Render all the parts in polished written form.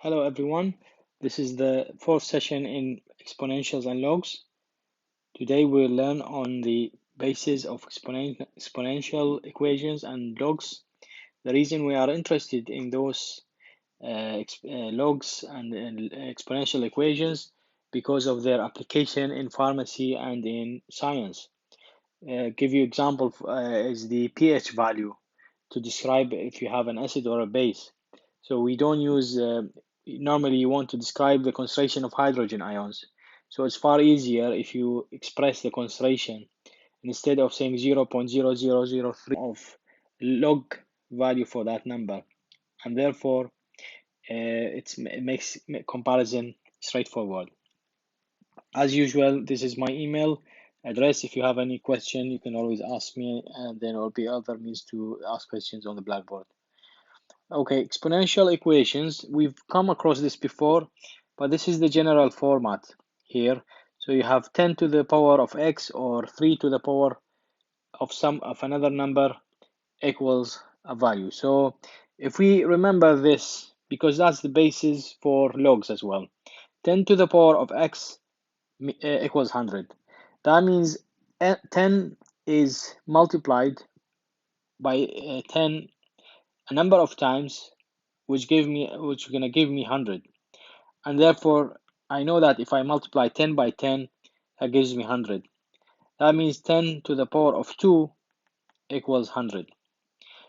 Hello everyone, this is the fourth session in exponentials and logs. Today we'll learn on the basis of exponential equations and logs. The reason we are interested in those logs and exponential equations because of their application in pharmacy and in science. Give you example is the pH value to describe if you have an acid or a base. So we don't use, normally you want to describe the concentration of hydrogen ions. So it's far easier if you express the concentration instead of saying 0.0003 of log value for that number. And therefore, it makes comparison straightforward. As usual, this is my email address. If you have any question, you can always ask me, and then there will be other means to ask questions on the blackboard. Okay, exponential equations. We've come across this before, but this is the general format here. So you have 10 to the power of x or 3 to the power of another number equals a value. So if we remember this, because that's the basis for logs as well, 10 to the power of x equals 100. That means 10 is multiplied by 10 a number of times, which gonna give me 100. And therefore, I know that if I multiply 10 by 10, that gives me 100. That means 10 to the power of 2 equals 100.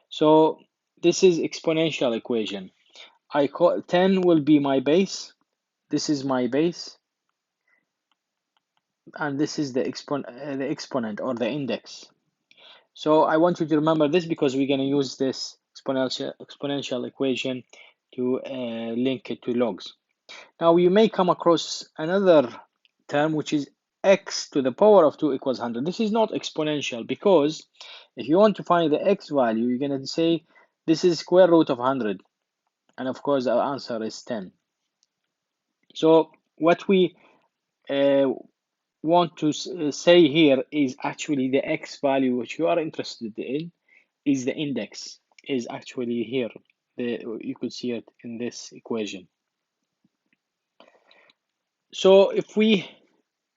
So this is exponential equation. I call 10 will be my base. This is my base, and this is the exponent or the index. So I want you to remember this because we're going to use this exponential equation to link it to logs. Now you may come across another term which is x to the power of 2 equals 100. This is not exponential because if you want to find the x value, you're going to say this is square root of 100. And of course, our answer is 10. So what we want to say here is actually the x value which you are interested in is the index, is actually here. You could see it in this equation. So if we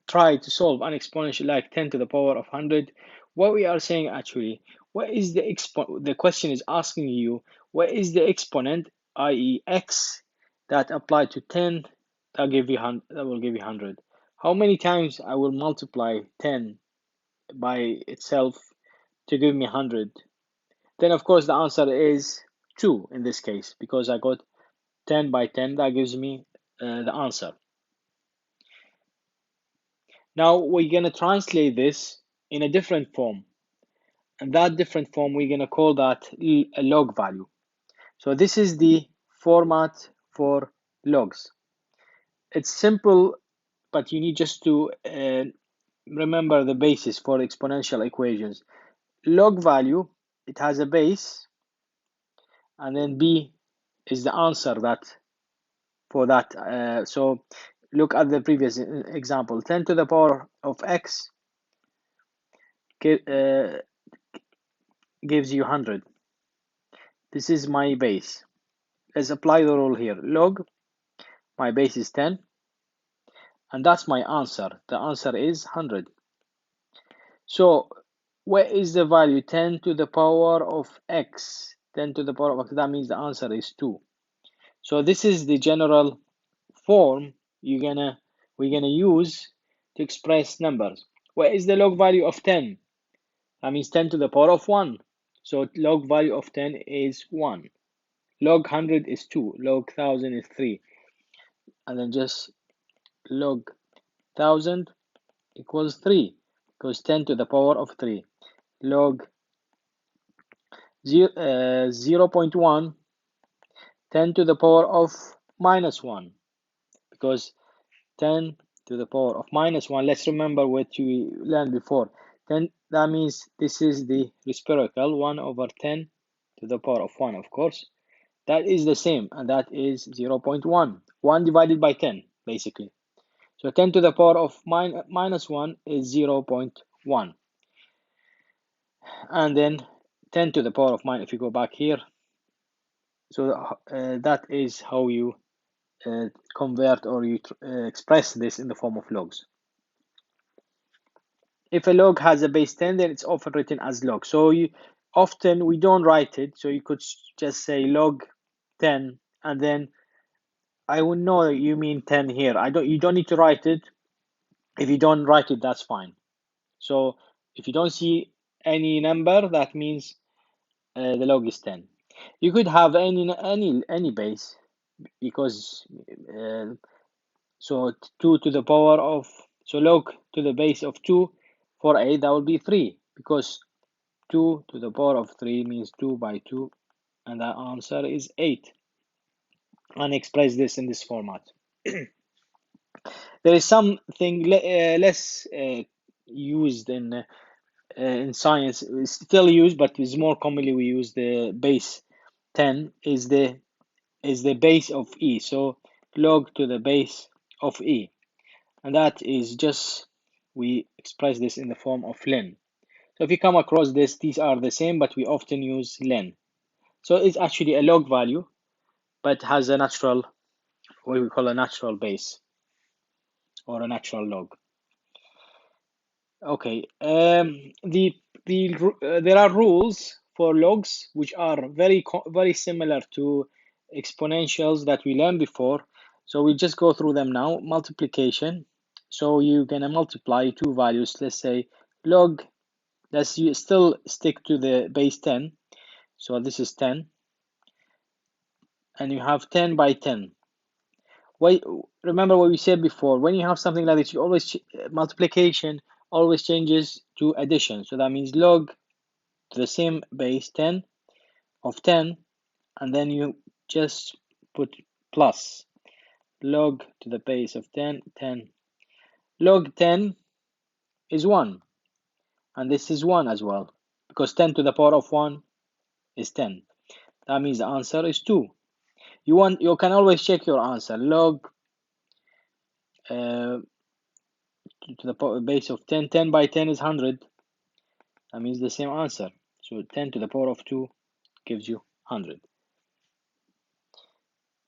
try to solve an exponential like 10 to the power of 100, what we are saying actually, what is the question is asking you, what is the exponent, i.e. x, that applied to 10 that will give you 100. How many times I will multiply 10 by itself to give me 100? Then of course the answer is 2 in this case, because I got 10 by 10, that gives me the answer. Now we're going to translate this in a different form, and that different form we're going to call that a log value. So this is the format for logs. It's simple, but you need just to remember the basis for exponential equations. Log value, it has a base, and then b is the answer that for that. So look at the previous example. 10 to the power of x gives you 100. This is my base. Let's apply the rule here. Log, my base is 10, and that's my answer. The answer is 100. So where is the value? 10 to the power of x. 10 to the power of x, that means the answer is 2. So this is the general form we're gonna use to express numbers. Where is the log value of 10? That means 10 to the power of 1. So log value of 10 is 1. Log 100 is 2. Log 1000 is 3. And then just log 1000 equals 3, because 10 to the power of 3. Log 0.1, 10 to the power of minus 1, because 10 to the power of minus 1, let's remember what you learned before. 10, that means this is the reciprocal, 1 over 10 to the power of 1, of course. That is the same, and that is 0.1. 1 divided by 10, basically. So 10 to the power of minus 1 is 0.1. And then 10 to the power of minus, if you go back here, so that is how you convert or you express this in the form of logs. If a log has a base 10, then it's often written as log. So often we don't write it. So you could just say log 10, and then I would know you mean 10 here. You don't need to write it. If you don't write it, that's fine. So if you don't see any number, that means the log is 10. You could have any base, because so 2 to the power of, so log to the base of 2 for 8, that would be 3, because 2 to the power of 3 means 2 by 2, and the answer is 8. And express this in this format. There is something less used in science. It's still used, but it's more commonly we use the base 10 is the base of e. So log to the base of e, and that is just, we express this in the form of len. So if you come across this, these are the same, but we often use len. So it's actually a log value, but has a natural, what we call a natural base, or a natural log. Okay, there are rules for logs which are very similar to exponentials that we learned before. So we just go through them now. Multiplication. So you're gonna multiply two values. Let's say log. You still stick to the base 10. So this is 10, and you have 10 by 10. Wait, remember what we said before. When you have something like this, you always multiplication always changes to addition. So that means log to the same base 10 of 10, and then you just put plus log to the base of 10, 10. Log 10 is 1, and this is 1 as well, because 10 to the power of 1 is 10. That means the answer is 2. You can always check your answer. Log to the base of 10, 10 by 10 is 100. That means the same answer. So 10 to the power of 2 gives you 100.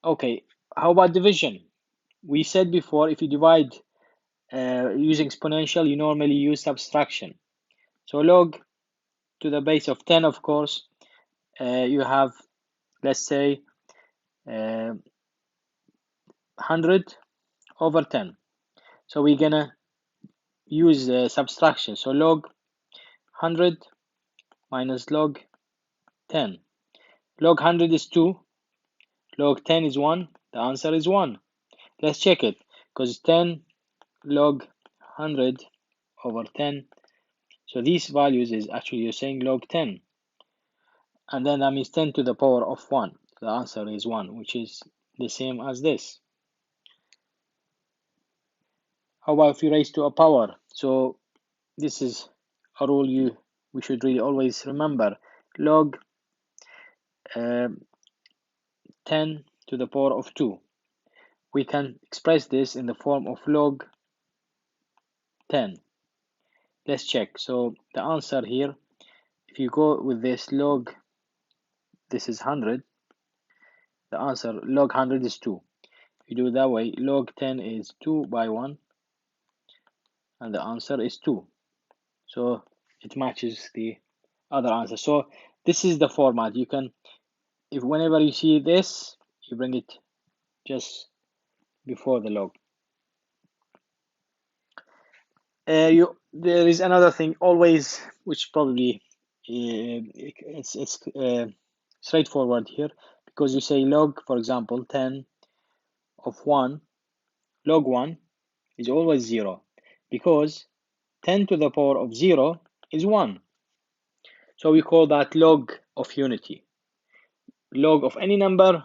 Okay, how about division? We said before, if you divide using exponential, you normally use subtraction. So log to the base of 10, of course, you have, let's say, 100 over 10. So we're gonna use subtraction. So log 100 minus log 10. Log 100 is 2. Log 10 is 1. The answer is 1. Let's check it, because 10 log 100 over 10. So these values is actually, you're saying log 10. And then that means 10 to the power of 1. The answer is 1, which is the same as this. How about if you raise to a power? So this is a rule we should really always remember. Log 10 to the power of 2. We can express this in the form of log 10. Let's check. So the answer here, if you go with this log, this is 100. The answer log 100 is 2. If you do it that way, log 10 is 2 by 1, and the answer is 2. So it matches the other answer. So this is the format. You can, if whenever you see this, you bring it just before the log. There is another thing always, which probably it's straightforward here, because you say log, for example, 10 of 1, log 1 is always 0, because 10 to the power of 0 is 1. So we call that log of unity. Log of any number,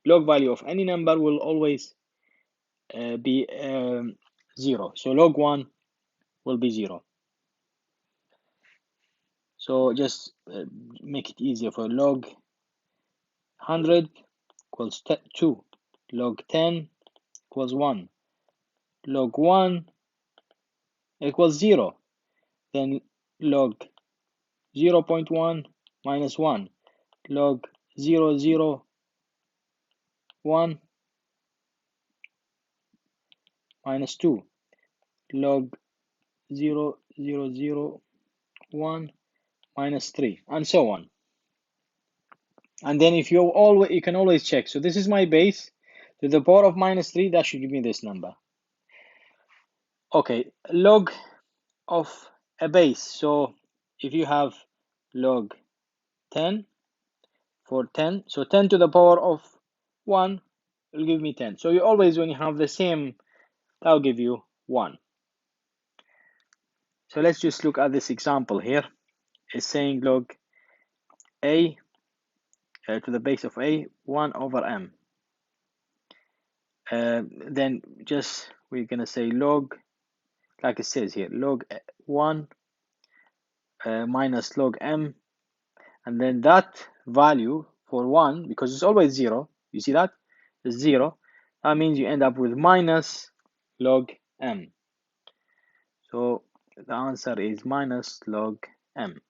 log value of any number will always be 0. So log 1 will be 0. So just make it easier. For log 100 equals 2. Log 10 equals 1. Log 1 equals 0. Then log 0.1 minus 1. Log 0.01 minus 2, log 0, 0, 0, 1, minus 3, and so on. And then if you can always check. So this is my base to the power of minus 3, that should give me this number. Okay, log of a base. So if you have log 10 for 10, so 10 to the power of 1 will give me 10. So you always, when you have the same, that will give you 1. So let's just look at this example here. It's saying log a to the base of a, 1 over m. Then just we're gonna say log, like it says here, log 1 minus log m, and then that value for 1, because it's always 0, you see that? It's 0. That means you end up with minus log m. So the answer is minus log m.